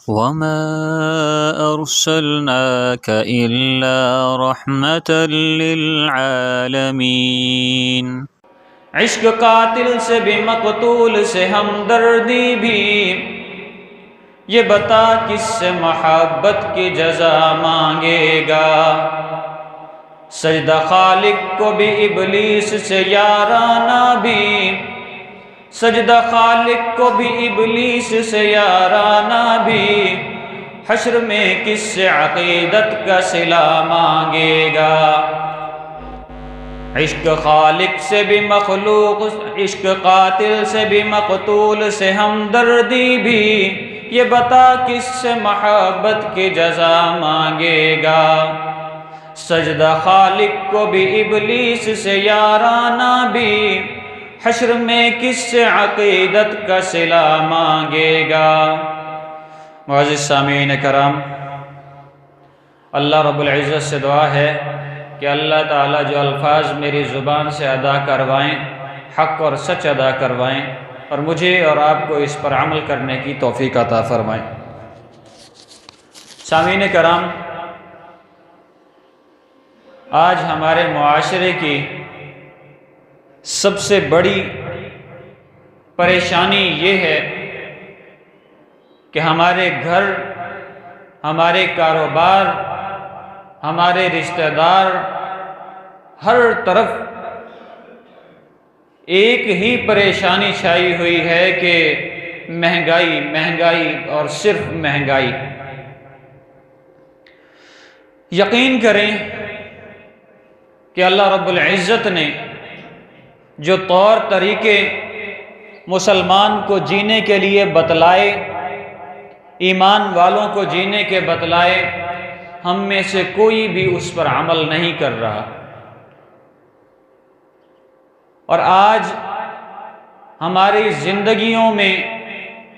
وما أرسلناك إلا رحمة للعالمين۔ عشق قاتل سے بھی مقتول سے ہمدردی بھی، یہ بتا کس سے محبت کی جزا مانگے گا۔ سجدہ خالق کو بھی ابلیس سے یارانہ بھی، سجدہ خالق کو بھی ابلیس سے یارانہ بھی، حشر میں کس سے عقیدت کا صلہ مانگے گا۔ عشق خالق سے بھی مخلوق، عشق قاتل سے بھی مقتول سے ہمدردی بھی، یہ بتا کس سے محبت کی جزا مانگے گا۔ سجدہ خالق کو بھی ابلیس سے یارانہ بھی، حشر میں کس سے عقیدت کا صلہ مانگے گا۔ معزز سامعین کرام، اللہ رب العزت سے دعا ہے کہ اللہ تعالیٰ جو الفاظ میری زبان سے ادا کروائیں حق اور سچ ادا کروائیں، اور مجھے اور آپ کو اس پر عمل کرنے کی توفیق عطا فرمائیں۔ سامعین کرام، آج ہمارے معاشرے کی سب سے بڑی پریشانی یہ ہے کہ ہمارے گھر، ہمارے کاروبار، ہمارے رشتہ دار، ہر طرف ایک ہی پریشانی چھائی ہوئی ہے کہ مہنگائی، مہنگائی اور صرف مہنگائی۔ یقین کریں کہ اللہ رب العزت نے جو طور طریقے مسلمان کو جینے کے لیے بتلائے، ایمان والوں کو جینے کے بتلائے، ہم میں سے کوئی بھی اس پر عمل نہیں کر رہا۔ اور آج ہماری زندگیوں میں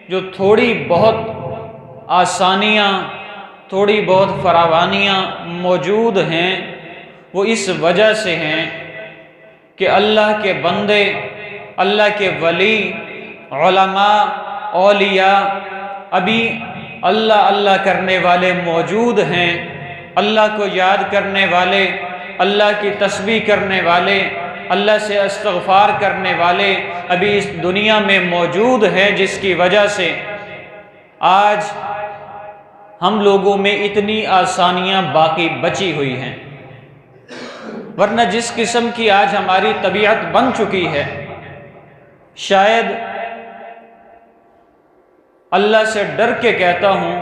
جو تھوڑی بہت آسانیاں، تھوڑی بہت فراوانیاں موجود ہیں، وہ اس وجہ سے ہیں کہ اللہ کے بندے، اللہ کے ولی، علماء، اولیاء ابھی اللہ اللہ کرنے والے موجود ہیں، اللہ کو یاد کرنے والے، اللہ کی تسبیح کرنے والے، اللہ سے استغفار کرنے والے ابھی اس دنیا میں موجود ہیں، جس کی وجہ سے آج ہم لوگوں میں اتنی آسانیاں باقی بچی ہوئی ہیں۔ ورنہ جس قسم کی آج ہماری طبیعت بن چکی ہے، شاید اللہ سے ڈر کے کہتا ہوں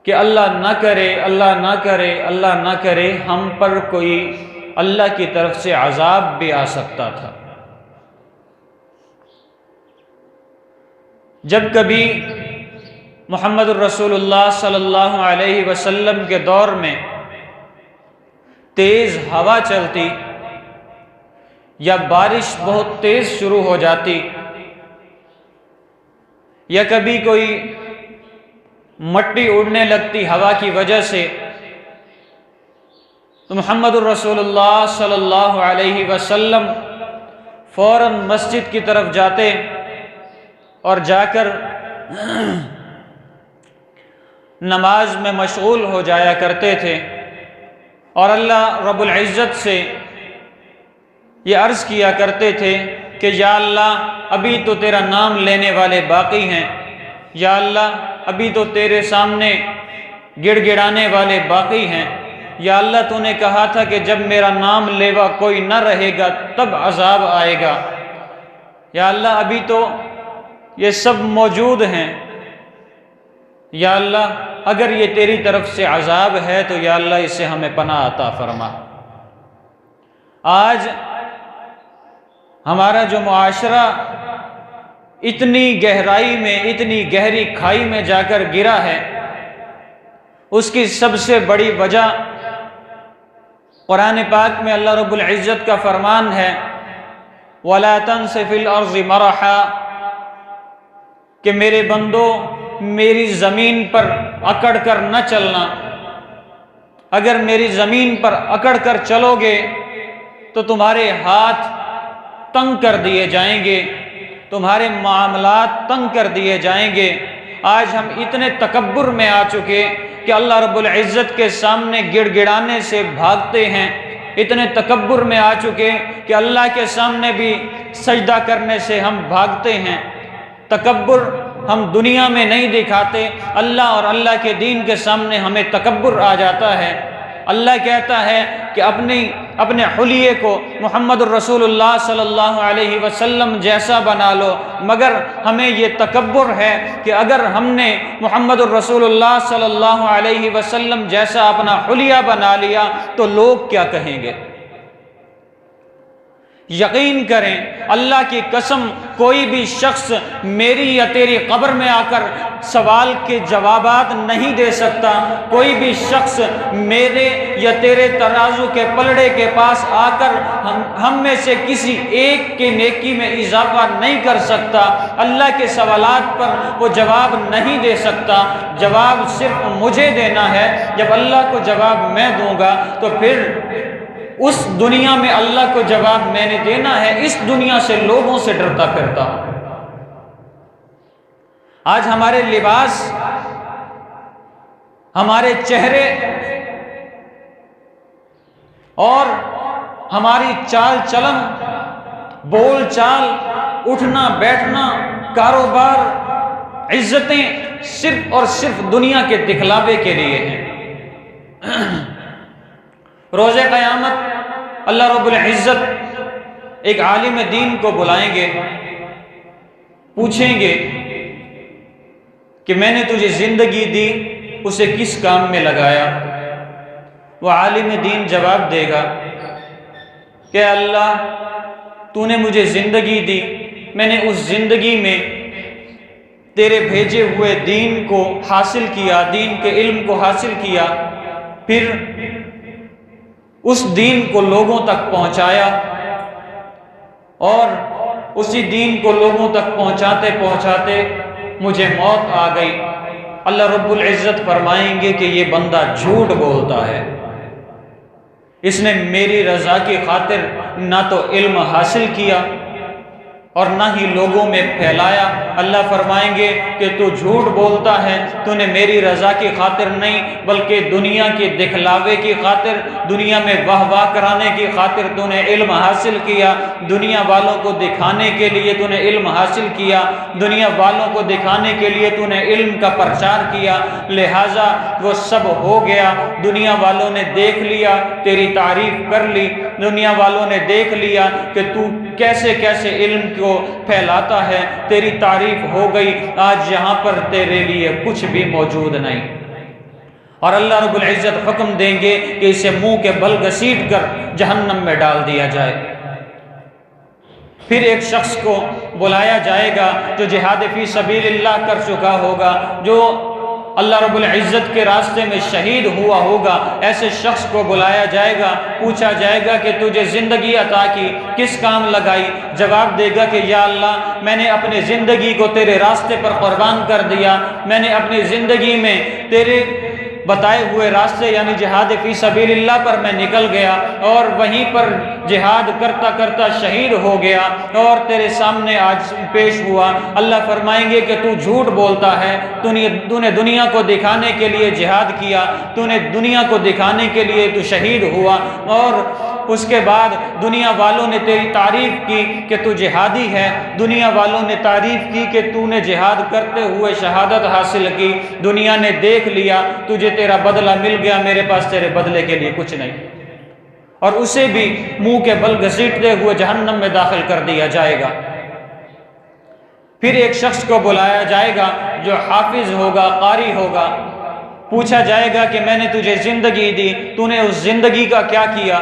کہ اللہ نہ کرے، اللہ نہ کرے، اللہ نہ کرے ہم پر کوئی اللہ کی طرف سے عذاب بھی آ سکتا تھا۔ جب کبھی محمد الرسول اللہ صلی اللہ علیہ وسلم کے دور میں تیز ہوا چلتی یا بارش بہت تیز شروع ہو جاتی، یا کبھی کوئی مٹی اڑنے لگتی ہوا کی وجہ سے، تو محمد الرسول اللہ صلی اللہ علیہ وسلم فوراً مسجد کی طرف جاتے اور جا کر نماز میں مشغول ہو جایا کرتے تھے، اور اللہ رب العزت سے یہ عرض کیا کرتے تھے کہ یا اللہ ابھی تو تیرا نام لینے والے باقی ہیں، یا اللہ ابھی تو تیرے سامنے گڑ گڑانے والے باقی ہیں، یا اللہ تو نے کہا تھا کہ جب میرا نام لیوا کوئی نہ رہے گا تب عذاب آئے گا، یا اللہ ابھی تو یہ سب موجود ہیں، یا اللہ اگر یہ تیری طرف سے عذاب ہے تو یا اللہ اس سے ہمیں پناہ عطا فرما۔ آج ہمارا جو معاشرہ اتنی گہرائی میں، اتنی گہری کھائی میں جا کر گرا ہے، اس کی سب سے بڑی وجہ قرآن پاک میں اللہ رب العزت کا فرمان ہے وَلَا تَنْسَ فِي الْأَرْضِ مَرَحًا، کہ میرے بندو میری زمین پر اکڑ کر نہ چلنا۔ اگر میری زمین پر اکڑ کر چلو گے تو تمہارے ہاتھ تنگ کر دیے جائیں گے، تمہارے معاملات تنگ کر دیے جائیں گے، آج ہم اتنے تکبر میں آ چکے کہ اللہ رب العزت کے سامنے گڑ گڑانے سے بھاگتے ہیں، اتنے تکبر میں آ چکے کہ اللہ کے سامنے بھی سجدہ کرنے سے ہم بھاگتے ہیں۔ تکبر ہم دنیا میں نہیں دکھاتے، اللہ اور اللہ کے دین کے سامنے ہمیں تکبر آ جاتا ہے۔ اللہ کہتا ہے کہ اپنے حلیے کو محمد الرسول اللہ صلی اللہ علیہ وسلم جیسا بنا لو، مگر ہمیں یہ تکبر ہے کہ اگر ہم نے محمد الرسول اللہ صلی اللہ علیہ وسلم جیسا اپنا حلیہ بنا لیا تو لوگ کیا کہیں گے؟ یقین کریں اللہ کی قسم، کوئی بھی شخص میری یا تیری قبر میں آ کر سوال کے جوابات نہیں دے سکتا، کوئی بھی شخص میرے یا تیرے ترازو کے پلڑے کے پاس آ کر ہم میں سے کسی ایک کی نیکی میں اضافہ نہیں کر سکتا، اللہ کے سوالات پر وہ جواب نہیں دے سکتا۔ جواب صرف مجھے دینا ہے۔ جب اللہ کو جواب میں دوں گا تو پھر اس دنیا میں اللہ کو جواب میں نے دینا ہے، اس دنیا سے لوگوں سے ڈرتا پھرتا ہوں۔ آج ہمارے لباس، ہمارے چہرے اور ہماری چال چلن، بول چال، اٹھنا بیٹھنا، کاروبار، عزتیں صرف اور صرف دنیا کے دکھلاوے کے لیے ہیں۔ روز قیامت اللہ رب العزت ایک عالم دین کو بلائیں گے، پوچھیں گے کہ میں نے تجھے زندگی دی، اسے کس کام میں لگایا؟ وہ عالم دین جواب دے گا کہ اللہ تو نے مجھے زندگی دی، میں نے اس زندگی میں تیرے بھیجے ہوئے دین کو حاصل کیا، دین کے علم کو حاصل کیا، پھر اس دین کو لوگوں تک پہنچایا، اور اسی دین کو لوگوں تک پہنچاتے پہنچاتے مجھے موت آ گئی۔ اللہ رب العزت فرمائیں گے کہ یہ بندہ جھوٹ بولتا ہے، اس نے میری رضا کی خاطر نہ تو علم حاصل کیا اور نہ ہی لوگوں میں پھیلایا۔ اللہ فرمائیں گے کہ تو جھوٹ بولتا ہے، تو نے میری رضا کی خاطر نہیں بلکہ دنیا کے دکھلاوے کی خاطر، دنیا میں واہ واہ کرانے کی خاطر تو نے علم حاصل کیا، دنیا والوں کو دکھانے کے لیے تو نے علم حاصل کیا، دنیا والوں کو دکھانے کے لیے تو نے علم کا پرچار کیا، لہٰذا وہ سب ہو گیا، دنیا والوں نے دیکھ لیا، تیری تعریف کر لی، دنیا والوں نے دیکھ لیا کہ تو کیسے کیسے علم کو پھیلاتا ہے، تیری تعریف ہو گئی، آج یہاں پر تیرے لیے کچھ بھی موجود نہیں۔ اور اللہ رب العزت حکم دیں گے کہ اسے منہ کے بل گھسیٹ کر جہنم میں ڈال دیا جائے۔ پھر ایک شخص کو بلایا جائے گا جو جہاد فی سبیل اللہ کر چکا ہوگا، جو اللہ رب العزت کے راستے میں شہید ہوا ہوگا، ایسے شخص کو بلایا جائے گا، پوچھا جائے گا کہ تجھے زندگی عطا کی، کس کام لگائی؟ جواب دے گا کہ یا اللہ میں نے اپنی زندگی کو تیرے راستے پر قربان کر دیا، میں نے اپنی زندگی میں تیرے بتائے ہوئے راستے یعنی جہاد فی سبیل اللہ پر میں نکل گیا اور وہیں پر جہاد کرتا کرتا شہید ہو گیا اور تیرے سامنے آج پیش ہوا۔ اللہ فرمائیں گے کہ تو جھوٹ بولتا ہے، تو نے دنیا کو دکھانے کے لیے جہاد کیا، تو نے دنیا کو دکھانے کے لیے تو شہید ہوا، اور اس کے بعد دنیا والوں نے تیری تعریف کی کہ تو جہادی ہے، دنیا والوں نے تعریف کی کہ تو نے جہاد کرتے ہوئے شہادت حاصل کی، دنیا نے دیکھ لیا، تجھے تیرا بدلہ مل گیا، میرے پاس تیرے بدلے کے لیے کچھ نہیں، اور اسے بھی منہ کے بل گھسیٹتے ہوئے جہنم میں داخل کر دیا جائے گا۔ پھر ایک شخص کو بلایا جائے گا جو حافظ ہوگا، قاری ہوگا، پوچھا جائے گا کہ میں نے تجھے زندگی دی، تو نے اس زندگی کا کیا کیا؟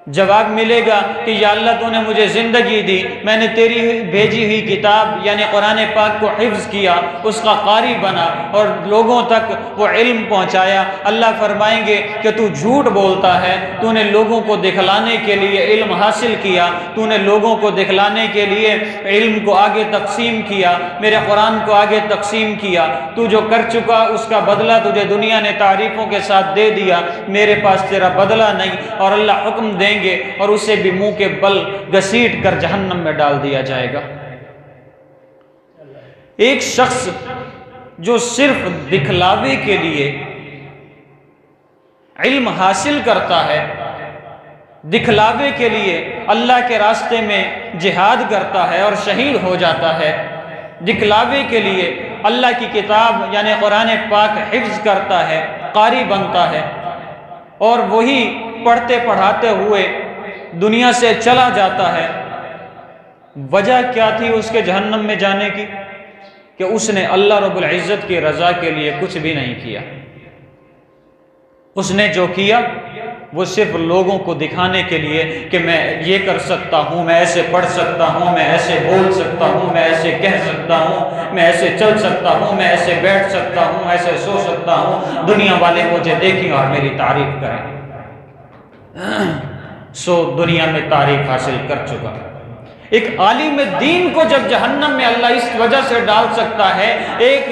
جواب ملے گا کہ یا اللہ تو نے مجھے زندگی دی، میں نے تیری بھیجی ہوئی کتاب یعنی قرآن پاک کو حفظ کیا، اس کا قاری بنا اور لوگوں تک وہ علم پہنچایا۔ اللہ فرمائیں گے کہ تو جھوٹ بولتا ہے، تو نے لوگوں کو دکھلانے کے لیے علم حاصل کیا، تو نے لوگوں کو دکھلانے کے لیے علم کو آگے تقسیم کیا، میرے قرآن کو آگے تقسیم کیا، تو جو کر چکا اس کا بدلہ تجھے دنیا نے تعریفوں کے ساتھ دے دیا، میرے پاس تیرا بدلہ نہیں، اور اللہ حکم دیں گے اور اسے بھی منہ کے بل گھسیٹ کر جہنم میں ڈال دیا جائے گا۔ ایک شخص جو صرف دکھلاوے کے لیے علم حاصل کرتا ہے، دکھلاوے کے لیے اللہ کے راستے میں جہاد کرتا ہے اور شہید ہو جاتا ہے، دکھلاوے کے لیے اللہ کی کتاب یعنی قرآن پاک حفظ کرتا ہے، قاری بنتا ہے، اور وہی پڑھتے پڑھاتے ہوئے دنیا سے چلا جاتا ہے، وجہ کیا تھی اس کے جہنم میں جانے کی؟ کہ اس نے اللہ رب العزت کی رضا کے لیے کچھ بھی نہیں کیا۔ اس نے جو کیا وہ صرف لوگوں کو دکھانے کے لیے کہ میں یہ کر سکتا ہوں، میں ایسے پڑھ سکتا ہوں، میں ایسے بول سکتا ہوں، میں ایسے کہہ سکتا ہوں، میں ایسے چل سکتا ہوں، میں ایسے بیٹھ سکتا ہوں، ایسے سو سکتا ہوں، دنیا والے مجھے دیکھیں اور میری تعریف کریں۔ سو دنیا میں تعریف حاصل کر چکا۔ ایک عالم دین کو جب جہنم میں اللہ اس وجہ سے ڈال سکتا ہے، ایک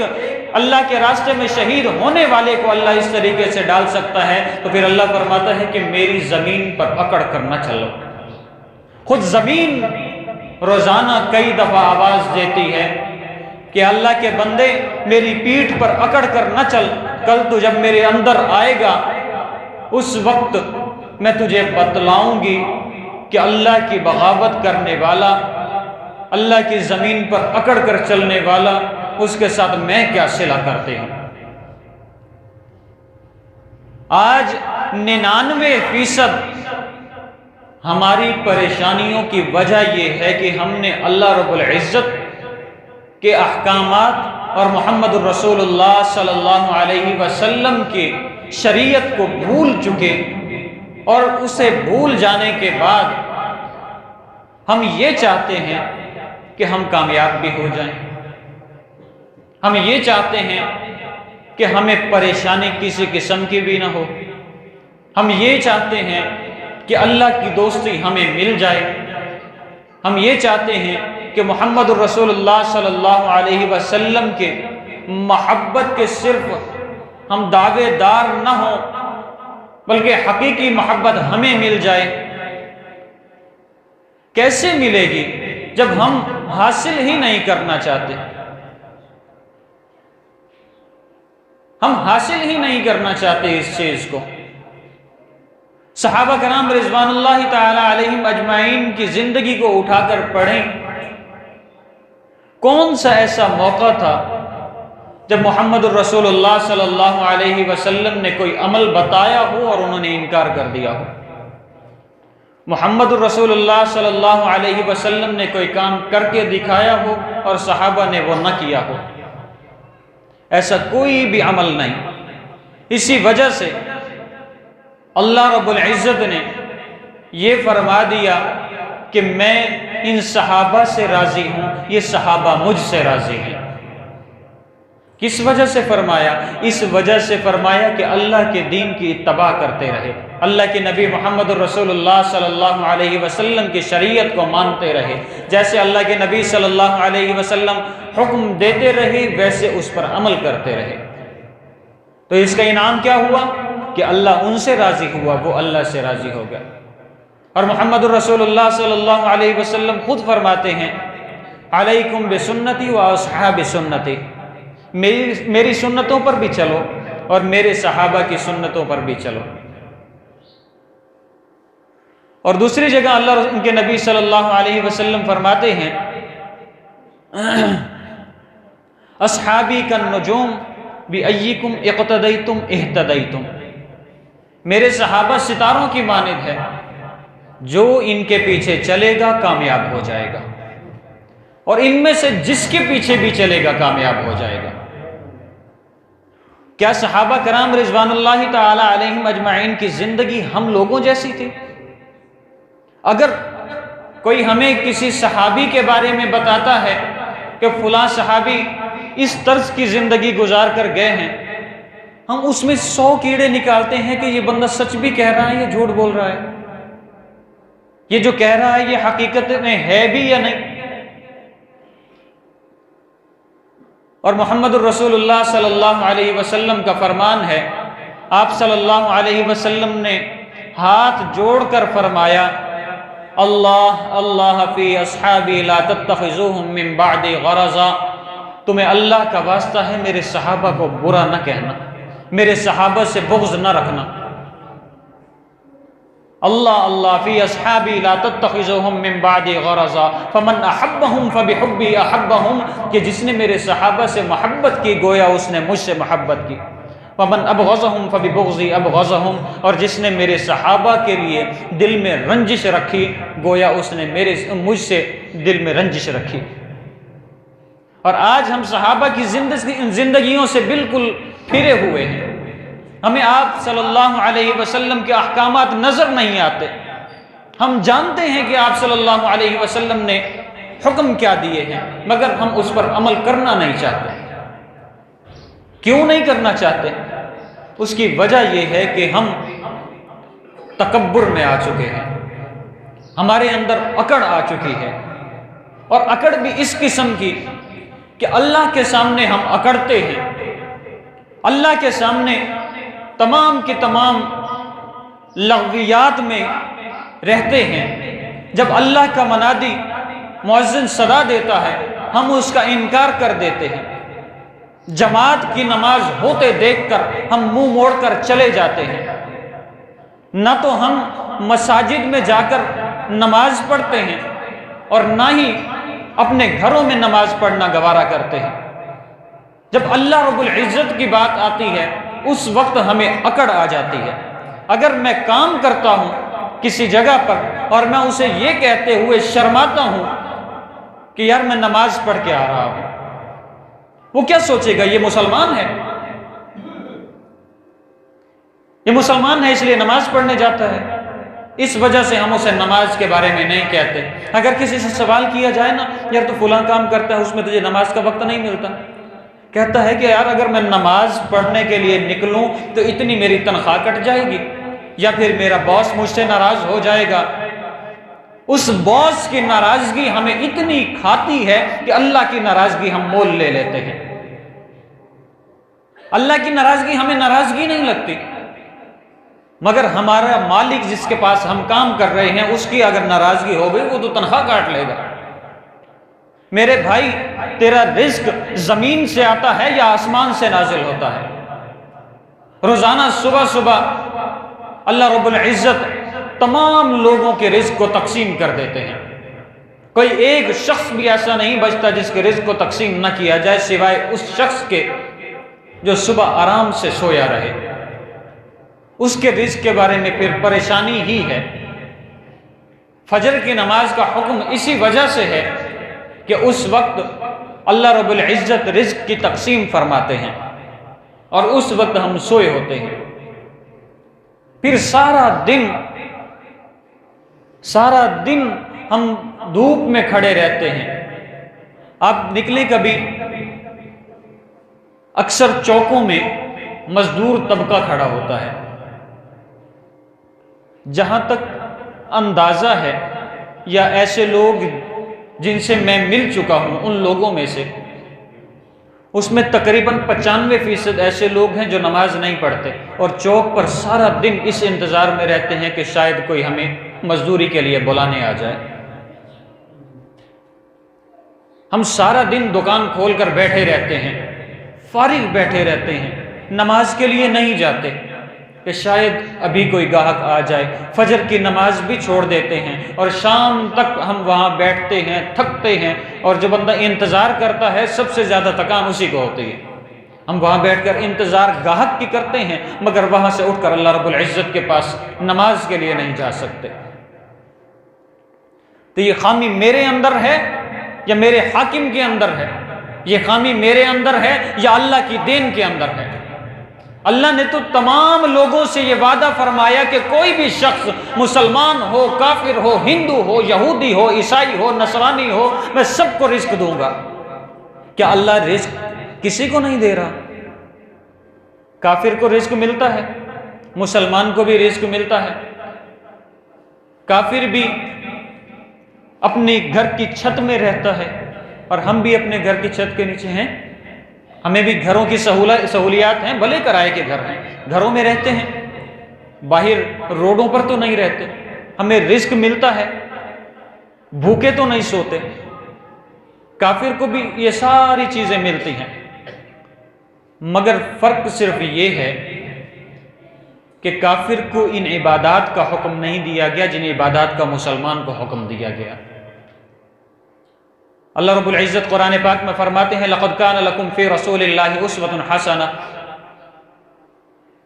اللہ کے راستے میں شہید ہونے والے کو اللہ اس طریقے سے ڈال سکتا ہے، تو پھر اللہ فرماتا ہے کہ میری زمین پر اکڑ کر نہ چلو۔ خود زمین روزانہ کئی دفعہ آواز دیتی ہے کہ اللہ کے بندے میری پیٹھ پر اکڑ کر نہ چل، کل تو جب میرے اندر آئے گا اس وقت میں تجھے بتلاؤں گی کہ اللہ کی بغاوت کرنے والا، اللہ کی زمین پر اکڑ کر چلنے والا، اس کے ساتھ میں کیا صلہ کرتے ہوں۔ آج 99% ہماری پریشانیوں کی وجہ یہ ہے کہ ہم نے اللہ رب العزت کے احکامات اور محمد الرسول اللہ صلی اللہ علیہ وسلم کی شریعت کو بھول چکے، اور اسے بھول جانے کے بعد ہم یہ چاہتے ہیں کہ ہم کامیاب بھی ہو جائیں، ہم یہ چاہتے ہیں کہ ہمیں پریشانی کسی قسم کی بھی نہ ہو، ہم یہ چاہتے ہیں کہ اللہ کی دوستی ہمیں مل جائے، ہم یہ چاہتے ہیں کہ محمد الرسول اللہ صلی اللہ علیہ وسلم کے محبت کے صرف ہم دعوے دار نہ ہوں بلکہ حقیقی محبت ہمیں مل جائے۔ کیسے ملے گی جب ہم حاصل ہی نہیں کرنا چاہتے؟ ہم حاصل ہی نہیں کرنا چاہتے اس چیز کو۔ صحابہ کرام رضوان اللہ تعالی علیہم اجمعین کی زندگی کو اٹھا کر پڑھیں، کون سا ایسا موقع تھا جب محمد الرسول اللہ صلی اللہ علیہ وسلم نے کوئی عمل بتایا ہو اور انہوں نے انکار کر دیا ہو؟ محمد الرسول اللہ صلی اللہ علیہ وسلم نے کوئی کام کر کے دکھایا ہو اور صحابہ نے وہ نہ کیا ہو؟ ایسا کوئی بھی عمل نہیں۔ اسی وجہ سے اللہ رب العزت نے یہ فرما دیا کہ میں ان صحابہ سے راضی ہوں، یہ صحابہ مجھ سے راضی ہیں۔ کس وجہ سے فرمایا؟ اس وجہ سے فرمایا کہ اللہ کے دین کی اتباع کرتے رہے، اللہ کے نبی محمد الرسول اللہ صلی اللہ علیہ وسلم کی شریعت کو مانتے رہے، جیسے اللہ کے نبی صلی اللہ علیہ وسلم حکم دیتے رہے ویسے اس پر عمل کرتے رہے۔ تو اس کا انعام کیا ہوا کہ اللہ ان سے راضی ہوا، وہ اللہ سے راضی ہو گیا۔ اور محمد الرسول اللہ صلی اللہ علیہ وسلم خود فرماتے ہیں، علیکم بسنتی و اصحاب سنتی، میری سنتوں پر بھی چلو اور میرے صحابہ کی سنتوں پر بھی چلو۔ اور دوسری جگہ اللہ ان کے نبی صلی اللہ علیہ وسلم فرماتے ہیں، اصحابی کالنجوم بأیکم اقتدیتم اہتدیتم، میرے صحابہ ستاروں کی مانند ہے، جو ان کے پیچھے چلے گا کامیاب ہو جائے گا، اور ان میں سے جس کے پیچھے بھی چلے گا کامیاب ہو جائے گا۔ کیا صحابہ کرام رضوان اللہ تعالی علیہم اجمعین کی زندگی ہم لوگوں جیسی تھی؟ اگر کوئی ہمیں کسی صحابی کے بارے میں بتاتا ہے کہ فلاں صحابی اس طرز کی زندگی گزار کر گئے ہیں، ہم اس میں 100 کیڑے نکالتے ہیں کہ یہ بندہ سچ بھی کہہ رہا ہے یا جھوٹ بول رہا ہے، یہ جو کہہ رہا ہے یہ حقیقت میں ہے بھی یا نہیں۔ اور محمد الرسول اللہ صلی اللہ علیہ وسلم کا فرمان ہے، آپ صلی اللہ علیہ وسلم نے ہاتھ جوڑ کر فرمایا، اللہ اللہ فی اصحابی لا تتخذوہم من بعد غرضا، تمہیں اللہ کا واسطہ ہے میرے صحابہ کو برا نہ کہنا، میرے صحابہ سے بغض نہ رکھنا۔ اللہ اللہ فی اصحابی لا تتخذوہم من بعدی غرضا فمن احبہم فبحبی احبہم، کہ جس نے میرے صحابہ سے محبت کی گویا اس نے مجھ سے محبت کی، ومن ابغضہم فببغضی ابغضہم، اور جس نے میرے صحابہ کے لیے دل میں رنجش رکھی گویا اس نے مجھ سے دل میں رنجش رکھی۔ اور آج ہم صحابہ کی زندگیوں سے بالکل پھرے ہوئے ہیں، ہمیں آپ صلی اللہ علیہ وسلم کے احکامات نظر نہیں آتے۔ ہم جانتے ہیں کہ آپ صلی اللہ علیہ وسلم نے حکم کیا دیے ہیں، مگر ہم اس پر عمل کرنا نہیں چاہتے۔ کیوں نہیں کرنا چاہتے؟ اس کی وجہ یہ ہے کہ ہم تکبر میں آ چکے ہیں، ہمارے اندر اکڑ آ چکی ہے، اور اکڑ بھی اس قسم کی کہ اللہ کے سامنے ہم اکڑتے ہیں، اللہ کے سامنے تمام کی تمام لغویات میں رہتے ہیں۔ جب اللہ کا منادی مؤذن صدا دیتا ہے ہم اس کا انکار کر دیتے ہیں، جماعت کی نماز ہوتے دیکھ کر ہم منہ موڑ کر چلے جاتے ہیں، نہ تو ہم مساجد میں جا کر نماز پڑھتے ہیں اور نہ ہی اپنے گھروں میں نماز پڑھنا گوارا کرتے ہیں۔ جب اللہ رب العزت کی بات آتی ہے اس وقت ہمیں اکڑ آ جاتی ہے۔ اگر میں کام کرتا ہوں کسی جگہ پر اور میں اسے یہ کہتے ہوئے شرماتا ہوں کہ یار میں نماز پڑھ کے آ رہا ہوں، وہ کیا سوچے گا؟ یہ مسلمان ہے، یہ مسلمان ہے اس لیے نماز پڑھنے جاتا ہے۔ اس وجہ سے ہم اسے نماز کے بارے میں نہیں کہتے۔ اگر کسی سے سوال کیا جائے نا، یار تو فلاں کام کرتا ہے اس میں تجھے نماز کا وقت نہیں ملتا، کہتا ہے کہ یار اگر میں نماز پڑھنے کے لیے نکلوں تو اتنی میری تنخواہ کٹ جائے گی، یا پھر میرا باس مجھ سے ناراض ہو جائے گا۔ اس باس کی ناراضگی ہمیں اتنی کھاتی ہے کہ اللہ کی ناراضگی ہم مول لے لیتے ہیں۔ اللہ کی ناراضگی ہمیں ناراضگی نہیں لگتی، مگر ہمارا مالک جس کے پاس ہم کام کر رہے ہیں اس کی اگر ناراضگی ہو گئی وہ تو تنخواہ کاٹ لے گا۔ میرے بھائی، تیرا رزق زمین سے آتا ہے یا آسمان سے نازل ہوتا ہے؟ روزانہ صبح صبح اللہ رب العزت تمام لوگوں کے رزق کو تقسیم کر دیتے ہیں، کوئی ایک شخص بھی ایسا نہیں بچتا جس کے رزق کو تقسیم نہ کیا جائے سوائے اس شخص کے جو صبح آرام سے سویا رہے۔ اس کے رزق کے بارے میں پھر پریشانی ہی ہے۔ فجر کی نماز کا حکم اسی وجہ سے ہے کہ اس وقت اللہ رب العزت رزق کی تقسیم فرماتے ہیں اور اس وقت ہم سوئے ہوتے ہیں۔ پھر سارا دن ہم دھوپ میں کھڑے رہتے ہیں۔ آپ نکلے کبھی، اکثر چوکوں میں مزدور طبقہ کھڑا ہوتا ہے۔ جہاں تک اندازہ ہے یا ایسے لوگ جن سے میں مل چکا ہوں ان لوگوں میں سے، اس میں تقریباً 95% ایسے لوگ ہیں جو نماز نہیں پڑھتے اور چوک پر سارا دن اس انتظار میں رہتے ہیں کہ شاید کوئی ہمیں مزدوری کے لیے بلانے آ جائے۔ ہم سارا دن دکان کھول کر بیٹھے رہتے ہیں، فارغ بیٹھے رہتے ہیں، نماز کے لیے نہیں جاتے کہ شاید ابھی کوئی گاہک آ جائے۔ فجر کی نماز بھی چھوڑ دیتے ہیں اور شام تک ہم وہاں بیٹھتے ہیں، تھکتے ہیں، اور جو بندہ انتظار کرتا ہے سب سے زیادہ تکان اسی کو ہوتی ہے۔ ہم وہاں بیٹھ کر انتظار گاہک کی کرتے ہیں مگر وہاں سے اٹھ کر اللہ رب العزت کے پاس نماز کے لیے نہیں جا سکتے۔ تو یہ خامی میرے اندر ہے یا میرے حاکم کے اندر ہے؟ یہ خامی میرے اندر ہے یا اللہ کی دین کے اندر ہے؟ اللہ نے تو تمام لوگوں سے یہ وعدہ فرمایا کہ کوئی بھی شخص مسلمان ہو، کافر ہو، ہندو ہو، یہودی ہو، عیسائی ہو، نصرانی ہو، میں سب کو رزق دوں گا۔ کیا اللہ رزق کسی کو نہیں دے رہا؟ کافر کو رزق ملتا ہے، مسلمان کو بھی رزق ملتا ہے۔ کافر بھی اپنے گھر کی چھت میں رہتا ہے اور ہم بھی اپنے گھر کی چھت کے نیچے ہیں، ہمیں بھی گھروں کی سہولیات ہیں، بھلے کرائے کے گھر ہیں، گھروں میں رہتے ہیں، باہر روڈوں پر تو نہیں رہتے، ہمیں رزق ملتا ہے، بھوکے تو نہیں سوتے۔ کافر کو بھی یہ ساری چیزیں ملتی ہیں، مگر فرق صرف یہ ہے کہ کافر کو ان عبادات کا حکم نہیں دیا گیا جن عبادات کا مسلمان کو حکم دیا گیا۔ اللہ رب العزت قرآن پاک میں فرماتے ہیں لَقَدْ كَانَ لَكُمْ فِي رَسُولِ اللَّهِ أُسْوَةٌ حَسَنَةٌ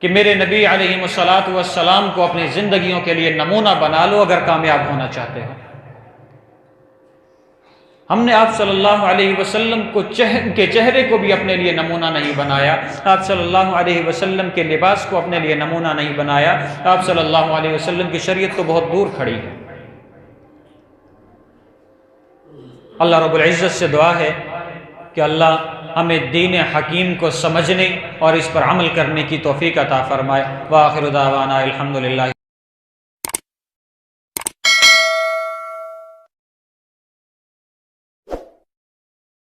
کہ میرے نبی علیہ السلام کو اپنی زندگیوں کے لیے نمونہ بنا لو اگر کامیاب ہونا چاہتے ہو۔ ہم نے آپ صلی اللہ علیہ وسلم کے چہرے کو بھی اپنے لیے نمونہ نہیں بنایا، آپ صلی اللہ علیہ وسلم کے لباس کو اپنے لیے نمونہ نہیں بنایا، آپ صلی اللہ علیہ وسلم کی شریعت تو بہت دور کھڑی ہے۔ اللہ رب العزت سے دعا ہے کہ اللہ ہمیں دین حکیم کو سمجھنے اور اس پر عمل کرنے کی توفیق عطا فرمائے۔ وآخر دعوانا الحمدللہ۔